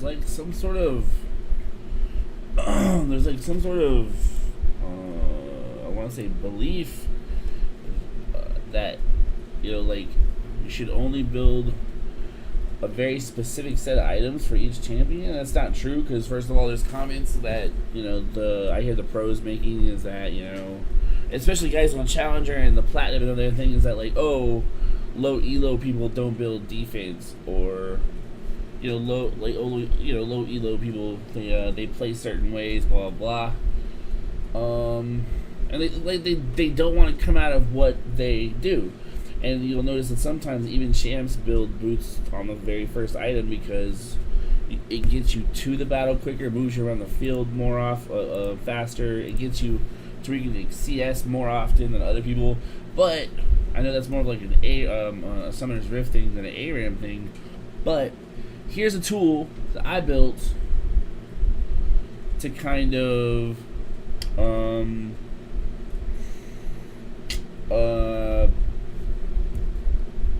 there's like some sort of there's like some sort of I want to say belief that like you should only build a very specific set of items for each champion. That's not true, because first of all, there's comments that I hear the pros making is that especially guys on Challenger and the Platinum and other things, that like, oh, low elo people don't build defense, or low elo people they play certain ways, blah blah blah. And they don't want to come out of what they do. And you'll notice that sometimes even champs build boots on the very first item because it gets you to the battle quicker, moves you around the field more faster. It gets you to where you can CS more often than other people. But I know that's more of like a Summoner's Rift thing than an ARAM thing. But here's a tool that I built to kind of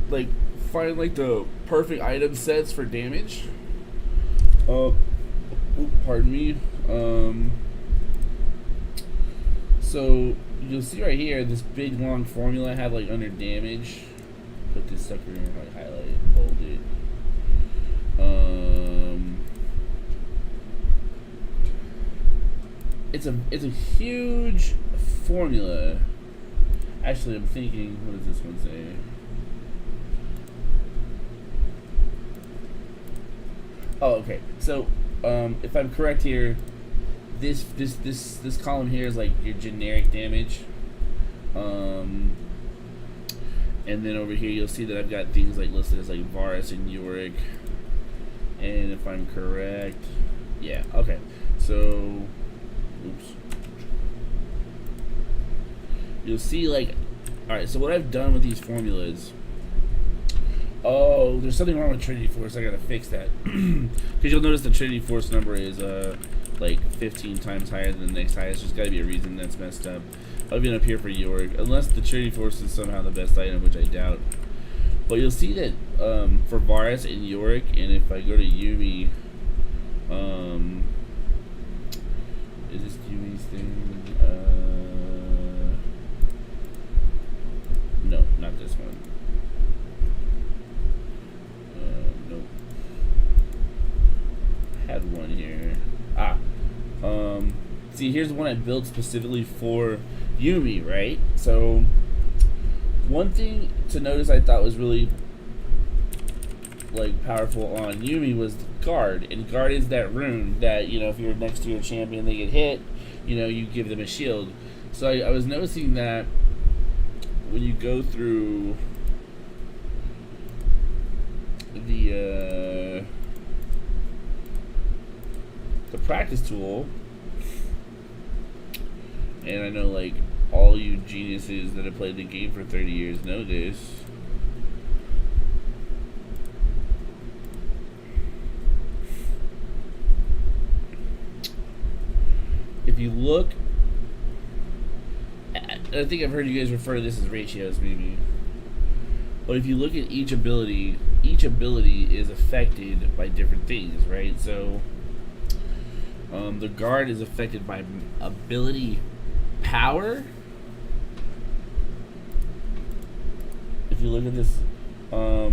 like find like the perfect item sets for damage. Pardon me. So you'll see right here this big long formula I have like under damage. Put this sucker in, like highlight it, bold it. It's a huge formula. Actually, I'm thinking, what does this one say? Oh, okay. So, if I'm correct here, this column here is like your generic damage. And then over here you'll see that I've got things like listed as like Varus and Yorick. And if I'm correct, yeah, okay. So, oops. You'll see like, alright, so what I've done with these formulas. Oh, there's something wrong with Trinity Force. I gotta fix that. Because you'll notice the Trinity Force number is like 15 times higher than the next highest. There's gotta be a reason that's messed up. I'll be up here for Yorick, unless the Trinity Force is somehow the best item, which I doubt. But you'll see that for Varus and Yorick, and if I go to Yumi, is this Yumi's thing? No, not this one. Nope. I had one here. See, here's the one I built specifically for Yumi, right? So, one thing to notice I thought was really like powerful on Yumi was guard. And guard is that rune that, if you're next to your champion, they get hit, you give them a shield. So I was noticing that when you go through the practice tool, and I know like all you geniuses that have played the game for 30 years know this. If you look, I think I've heard you guys refer to this as ratios maybe. But if you look at each ability is affected by different things, right? So the guard is affected by ability power. If you look at this, I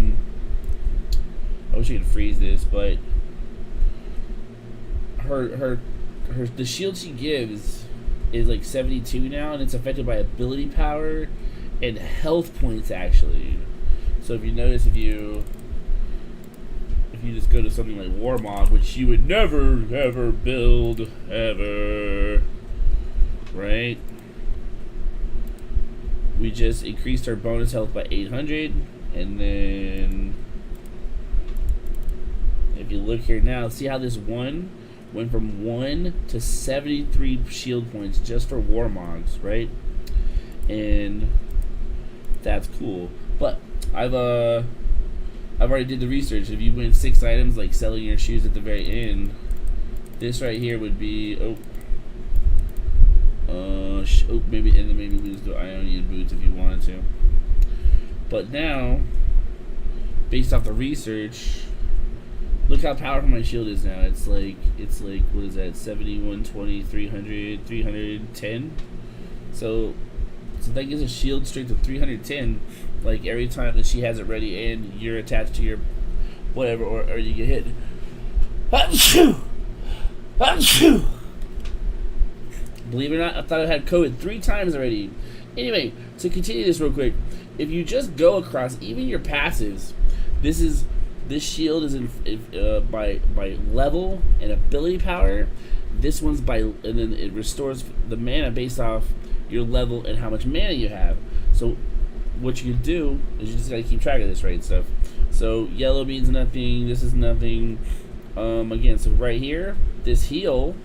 wish I could freeze this, but the shield she gives is like 72 now, and it's affected by ability power and health points actually. So if you notice, if you just go to something like Warmog, which you would never ever build ever, right? We just increased our bonus health by 800, and then if you look here now, see how this one went from 1 to 73 shield points just for Warmogs, right? And that's cool. But I've already did the research. If you win 6 items, like selling your shoes at the very end, this right here would be maybe, and then maybe lose the Ionian boots if you wanted to. But now, based off the research, Look how powerful my shield is now. It's like what is that? 70, 120, 300, 310. So that gives a shield strength of 310. Like every time that she has it ready and you're attached to your whatever, or you get hit. Achoo! Achoo! Believe it or not, I thought I had COVID 3 times already. Anyway, to continue this real quick, if you just go across even your passives, this shield is by level and ability power. This one's by, and then it restores the mana based off your level and how much mana you have. So what you do is you just gotta keep track of this, right? Stuff. So yellow means nothing. This is nothing. Again, so right here, this heal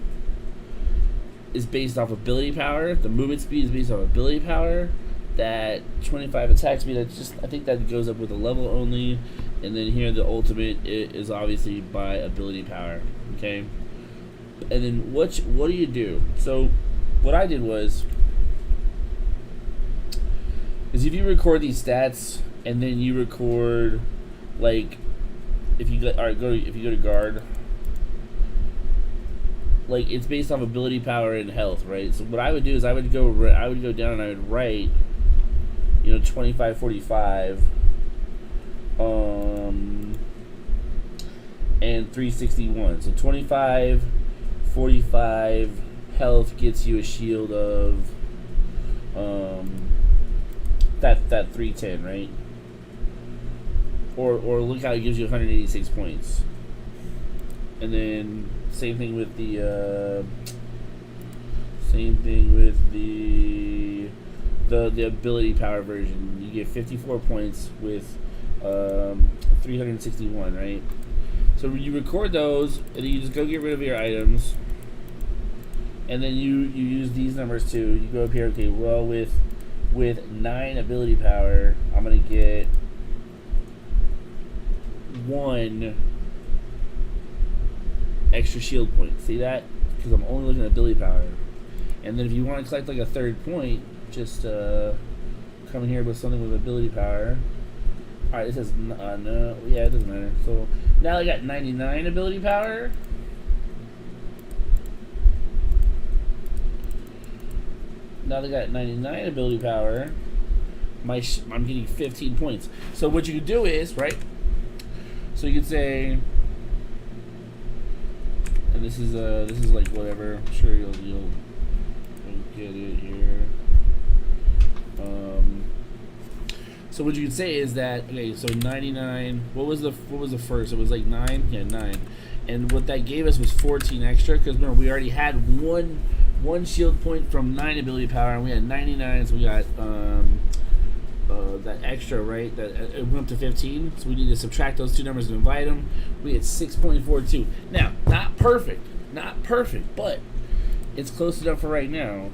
is based off ability power. The movement speed is based off ability power. That 25 attack speed, I think that goes up with a level only. And then here the ultimate is obviously by ability power. Okay. And then what do you do? So what I did was if you record these stats and then you record like if you go to guard, like it's based off ability power and health, right? So what I would do is I would go down and I would write 25, 45 and 361. So 25, 45 health gets you a shield of that 310, right? Or look how it gives you 186 points. And then same thing with the the ability power version. You get 54 points with 361, right? So you record those, and then you just go get rid of your items, and then you use these numbers too. You go up here, okay, well with 9 ability power, I'm gonna get 1 extra shield point. See that? Because I'm only looking at ability power. And then if you want to collect like a 3rd point, just come in here with something with ability power. Alright, it says no. Yeah, it doesn't matter. So now I got 99 ability power. Now they got 99 ability power. I'm getting 15 points. So what you can do is, right? So you could say, and this is like whatever. I'm sure you'll get it here. So what you could say is that, okay, so 99. What was the first? It was like 9. Yeah, 9. And what that gave us was 14 extra, because remember we already had one shield point from 9 ability power, and we had 99, so we got that extra, right? That it went up to 15, so we need to subtract those 2 numbers and divide them. We had 6.42. Now, not perfect, but it's close enough for right now.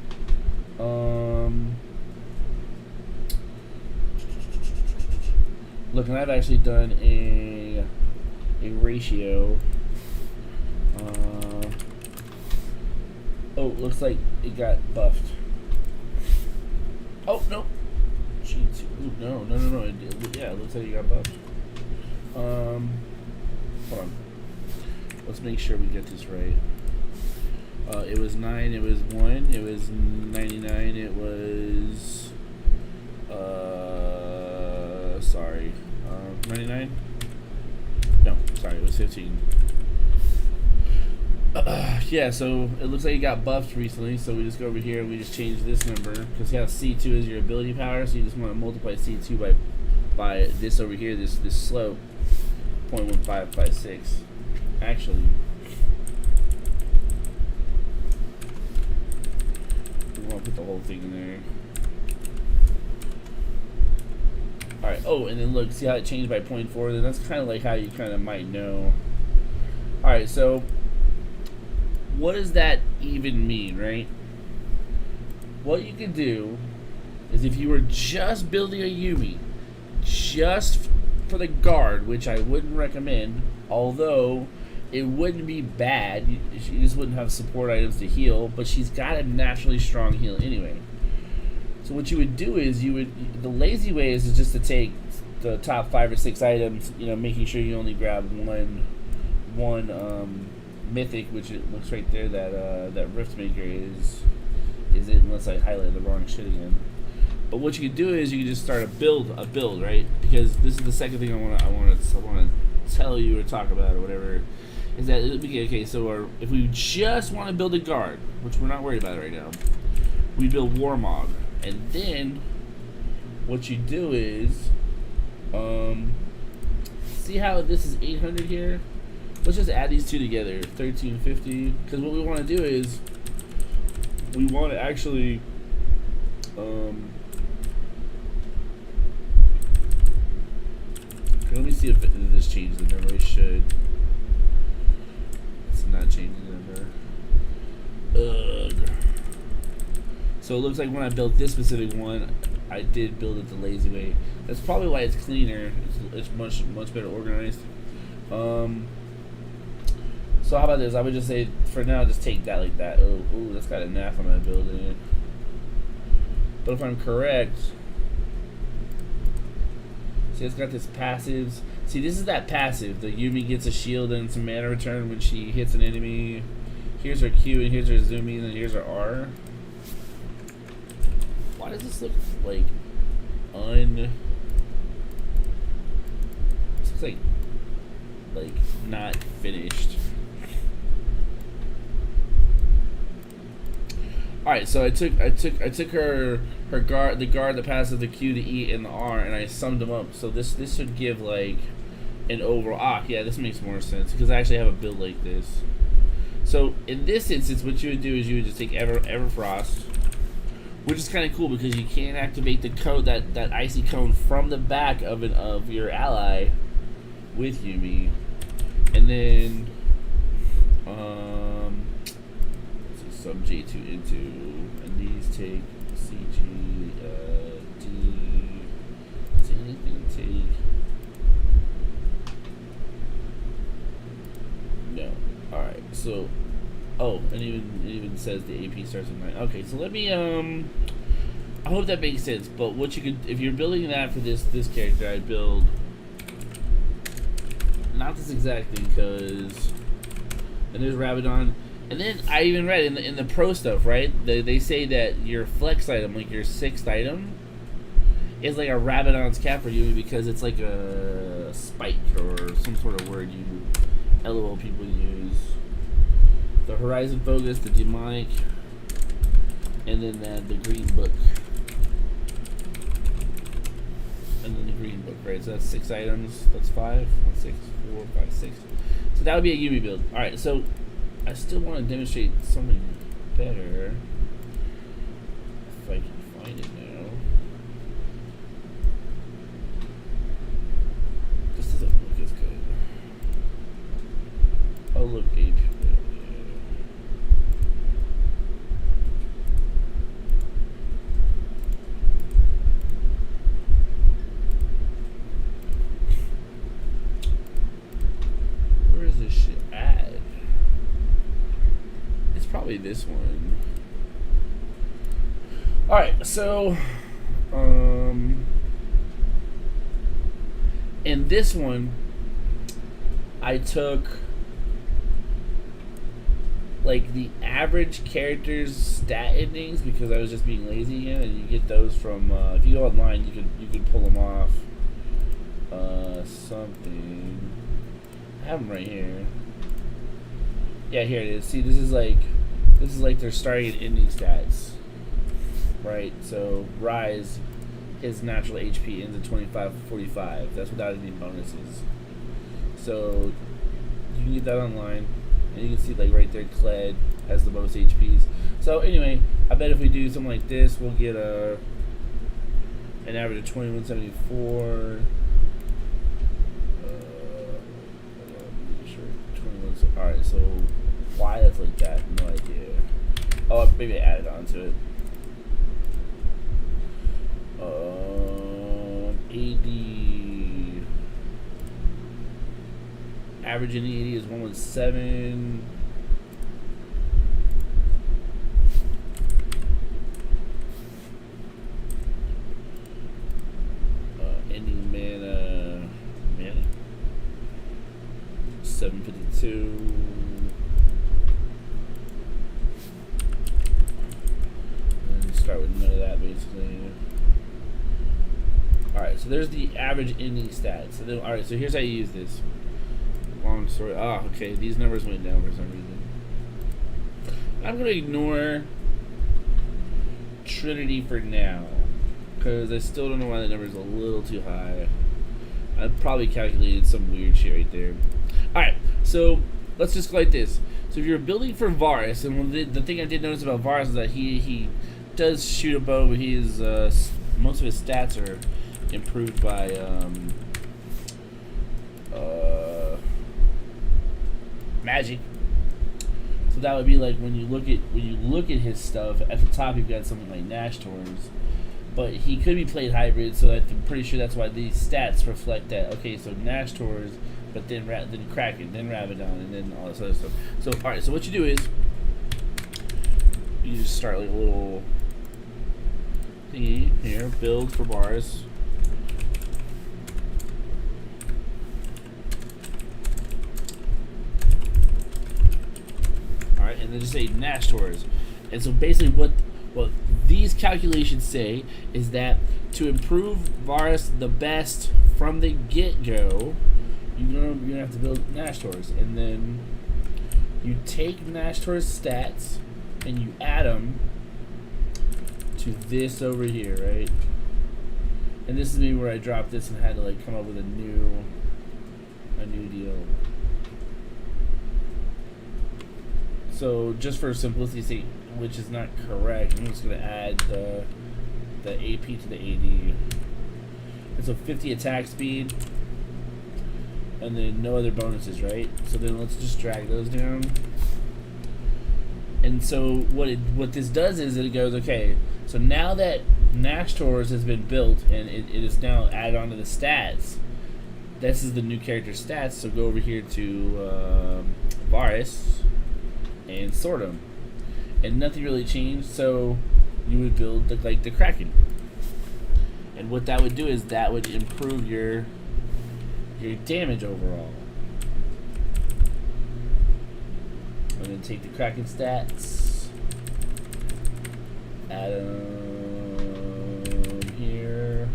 Look, and I've actually done a ratio. Oh, looks like it got buffed. Oh, no. Ooh, no. Yeah, it looks like it got buffed. Hold on. Let's make sure we get this right. It was 9, it was 1, it was 99, it was... sorry. 99? No, sorry, it was 15. Yeah, so it looks like it got buffed recently, so we just go over here and we just change this number, because C2 is your ability power, so you just want to multiply C2 by this over here, this slope, 0.1556. Actually, we want to put the whole thing in there. Alright, oh, and then look, see how it changed by 0.4? Then that's kind of like how you kind of might know. Alright, so what does that even mean, right? What you could do is if you were just building a Yumi, just for the guard, which I wouldn't recommend, although it wouldn't be bad, she just wouldn't have support items to heal, but she's got a naturally strong heal anyway. So what you would do is the lazy way is just to take the top 5 or 6 items, making sure you only grab one mythic, which it looks right there that that Riftmaker is it, unless I highlighted the wrong shit again. But what you can do is you can just start a build, right? Because this is the second thing I want to tell you or talk about or whatever. Is that okay? So if we just want to build a guard, which we're not worried about right now, we build Warmog, and then what you do is, see how this is 800 here? Let's just add these two together, 1350. Because what we want to do is we want to actually, let me see if this changes the number. It should. It's not changing the number. Ugh. So it looks like when I built this specific one, I did build it the lazy way. That's probably why it's cleaner. It's much better organized. So how about this? I would just say for now, just take that like that. Oh, that's got a naff on my building. But if I'm correct, see, it's got this passives. See, this is that passive. The Yumi gets a shield and some mana return when she hits an enemy. Here's her Q and here's her Zoomy and then here's her R. Why does this look like this looks like not finished? Alright, so I took her guard, the passive, the Q, the E, and the R, and I summed them up. So this should give like an overall. Yeah, this makes more sense because I actually have a build like this. So in this instance, what you would do is you would just take Everfrost, which is kind of cool because you can't activate the code, that icy cone from the back of your ally with Yumi, and then sub J2 into, and these take CG, D, is anything take? No. Alright, so, and it even says the AP starts at 9. Okay, so let me, I hope that makes sense, but what you could, if you're building that for this character, I'd build, not this exact thing, because, and there's Rabadon. And then I even read in the pro stuff, right? They say that your flex item, like your 6th item, is like a Rabadon's cap for you because it's like a spike or some sort of word you LOL people use. The Horizon Focus, the Demonic, and then the Green Book. And then the Green Book, right? So that's 6 items. That's 5. 1, 6, 4, 5, 6. So that would be a Yumi build. Alright, so I still want to demonstrate something better. If I can find it now. This doesn't look as good. Oh, look, AP. Where is this shit at? Probably this one. Alright, so in this one I took like the average character's stat endings because I was just being lazy again, and you get those from if you go online you can pull them off. Something, I have them right here. Yeah, here it is. See, this is like their starting and ending stats, right? So Rise, his natural HP ends at 2545. That's without any bonuses. So you can get that online, and you can see like right there, Kled has the most HPs. So anyway, I bet if we do something like this, we'll get an average of 2174. Alright, so why that's like that, no idea. Oh, maybe I added on to it. AD average in the 80 is 117. Ending mana 752. And start with none of that basically. Alright, so there's the average ending stats. So then, alright, so here's how you use this. Long story. Ah, okay, these numbers went down for some reason. I'm gonna ignore Trinity for now, because I still don't know why the number's a little too high. I probably calculated some weird shit right there. Alright, so let's just go like this. So if you're building for Varus, and the thing I did notice about Varus is that he does shoot a bow, but most of his stats are improved by magic. So that would be like when you look at his stuff at the top, you've got something like Nashtor's, but he could be played hybrid. So I'm pretty sure that's why these stats reflect that. Okay, so Nashtor's, but then Kraken, then Rabadon, and then all this other stuff. So all right, so what you do is you just start like a little thingy here, build for bars. And then just say Nashtor's. And so basically what these calculations say is that to improve Varus the best from the get-go, you're gonna have to build Nashtor's. And then you take Nashtor's stats and you add them to this over here, right? And this is maybe where I dropped this and had to like come up with a new deal. So just for simplicity's sake, which is not correct, I'm just going to add the AP to the AD. And so 50 attack speed, and then no other bonuses, right? So then let's just drag those down. And so what this does is it goes, okay, so now that Nashtor's has been built and it is now added onto the stats, this is the new character stats, so go over here to Varus and sort them, and nothing really changed. So you would build like the Kraken, and what that would do is that would improve your damage overall. I'm gonna take the Kraken stats, add them here.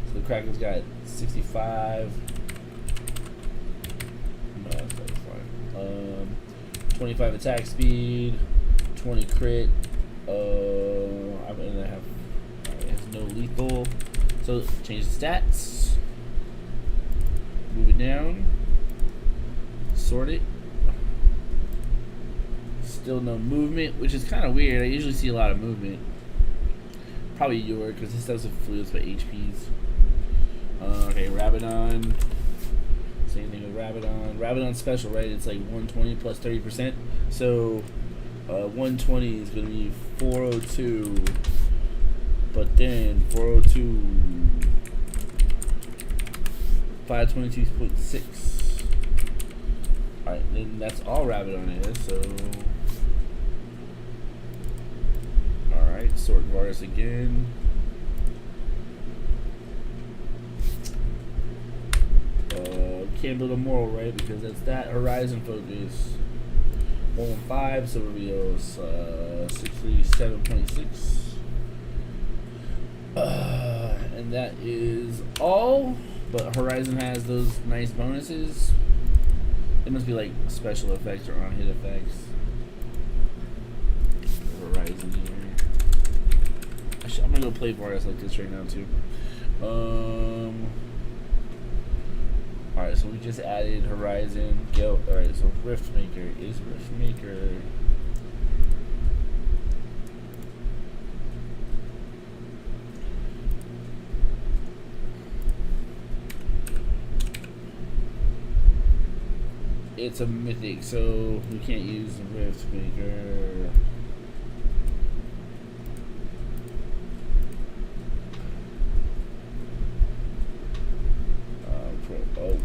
So the Kraken's got 65. No, that's fine. 25 attack speed, 20 crit. I'm gonna have it has no lethal. So change the stats. Move it down. Sort it. Still no movement, which is kind of weird. I usually see a lot of movement. Probably your, because this doesn't flutes but HPs. Okay, Rabadon. Same thing with Rabadon. Rabadon's special, right? It's like 120 plus 30%. So 120 is going to be 402. But then 402, 522.6. Alright, then that's all Rabadon is. So alright, sort Varus again. Can't build a moral, right? Because that's that Horizon focus. 115, so it'll be 637.6. And that is all. But Horizon has those nice bonuses. It must be like special effects or on hit effects. Horizon here. I'm gonna go play Varus like this right now too. Alright, so we just added Horizon, Guild. Alright, so Riftmaker is Riftmaker. It's a mythic, so we can't use the Riftmaker. Oh,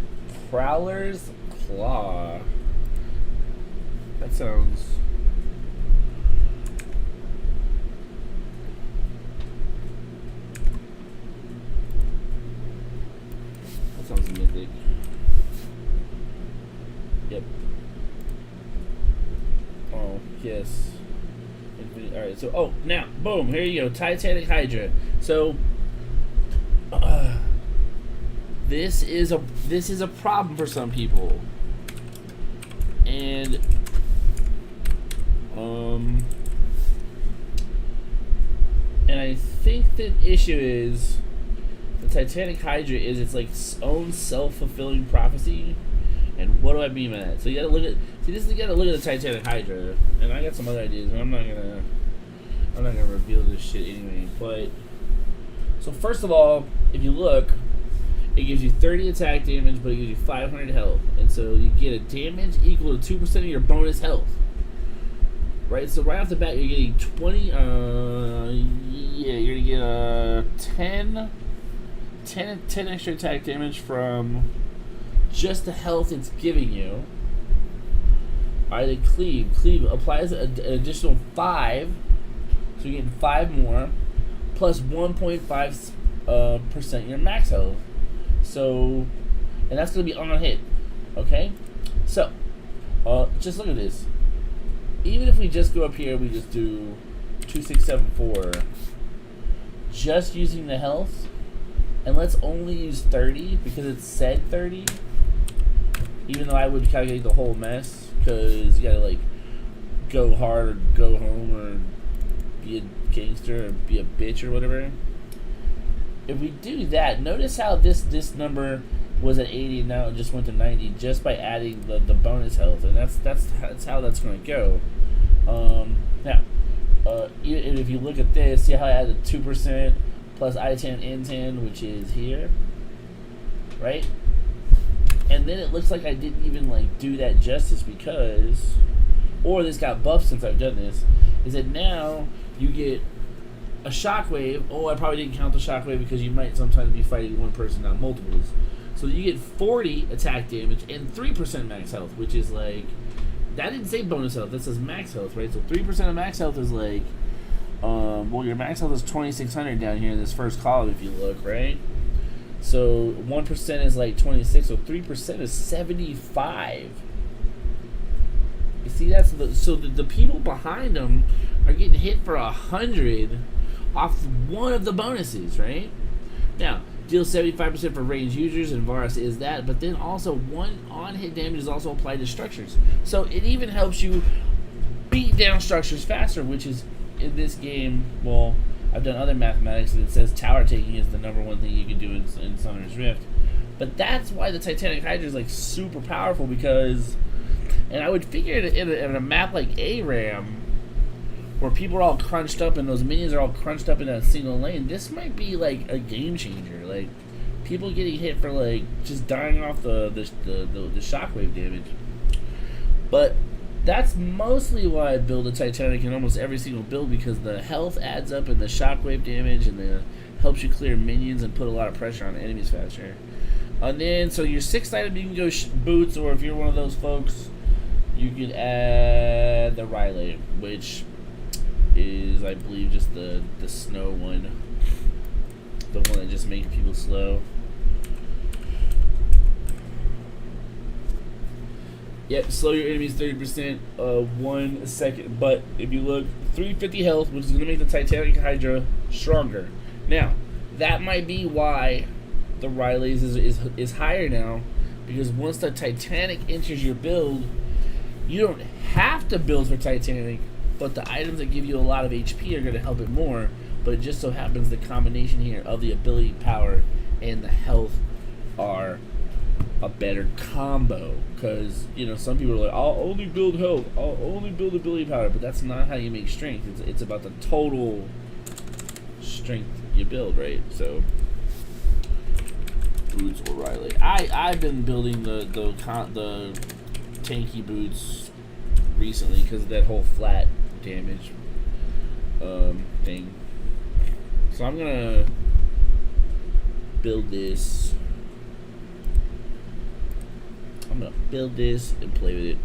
Prowler's Claw. That sounds. That sounds mythic. Yep, So, oh, now, boom, here you go, Titanic Hydra. So, this is a problem for some people, and I think the issue is the Titanic Hydra is its like own self-fulfilling prophecy. And what do I mean by that? So you gotta look at you gotta look at the Titanic Hydra, and I got some other ideas, but I'm not gonna reveal this shit anyway. But so first of all, if you look, it gives you 30 attack damage, but it gives you 500 health, and so you get a damage equal to 2% of your bonus health. Right, so right off the bat, you're getting 20. You're gonna get 10 extra attack damage from just the health it's giving you. Alright, then cleave. Cleave applies an additional 5, so you're getting 5 more, plus 1.5% your max health. So, and that's gonna be on hit. Okay, so just look at this. Even if we just go up here, we just do 2, 6, 7, 4, just using the health, and let's only use 30 because it said 30. Even though I would calculate the whole mess, because you gotta like go hard or go home or be a gangster or be a bitch or whatever. If we do that, notice how this number was at 80 and now it just went to 90 just by adding the bonus health, and that's how that's going to go. Now, if you look at this, see how I added 2% plus I-10, N10, which is here, right? And then it looks like I didn't even like do that justice because, or this got buffed since I've done this, is that now you get a shockwave. Oh, I probably didn't count the shockwave because you might sometimes be fighting one person, not multiples. So you get 40 attack damage and 3% max health, which is like, that didn't say bonus health, that says max health, right? So 3% of max health is like, well, your max health is 2,600 down here in this first column if you look, right? So 1% is like 26, so 3% is 75. You see, that's the people behind them are getting hit for 100 off one of the bonuses, right? Now, deal 75% for ranged users, and Varus is that, but then also one on-hit damage is also applied to structures. So it even helps you beat down structures faster, which is, in this game, well, I've done other mathematics and it says tower taking is the #1 thing you can do in Summoner's Rift. But that's why the Titanic Hydra is like super powerful, because, and I would figure in a map like ARAM, where people are all crunched up and those minions are all crunched up in a single lane, this might be like a game changer. Like, people getting hit for like just dying off the shockwave damage. But that's mostly why I build a Titanic in almost every single build, because the health adds up and the shockwave damage, and the helps you clear minions and put a lot of pressure on enemies faster. And then, so your 6th item, you can go boots, or if you're one of those folks, you could add the Riley, which is, I believe, just the snow one, the one that just makes people slow. Yep, slow your enemies 30%, 1 second. But if you look, 350 health, which is going to make the Titanic Hydra stronger. Now, that might be why the Riley's is higher now, because once the Titanic enters your build, you don't have to build for Titanic, but the items that give you a lot of HP are going to help it more. But it just so happens the combination here of the ability power and the health are a better combo, because, you know, some people are like, I'll only build health, I'll only build ability power, but that's not how you make strength. It's about the total strength you build, right? So boots or Riley. I've been building the tanky boots recently because of that whole flat damage thing. So I'm gonna build this. I'm gonna build this and play with it.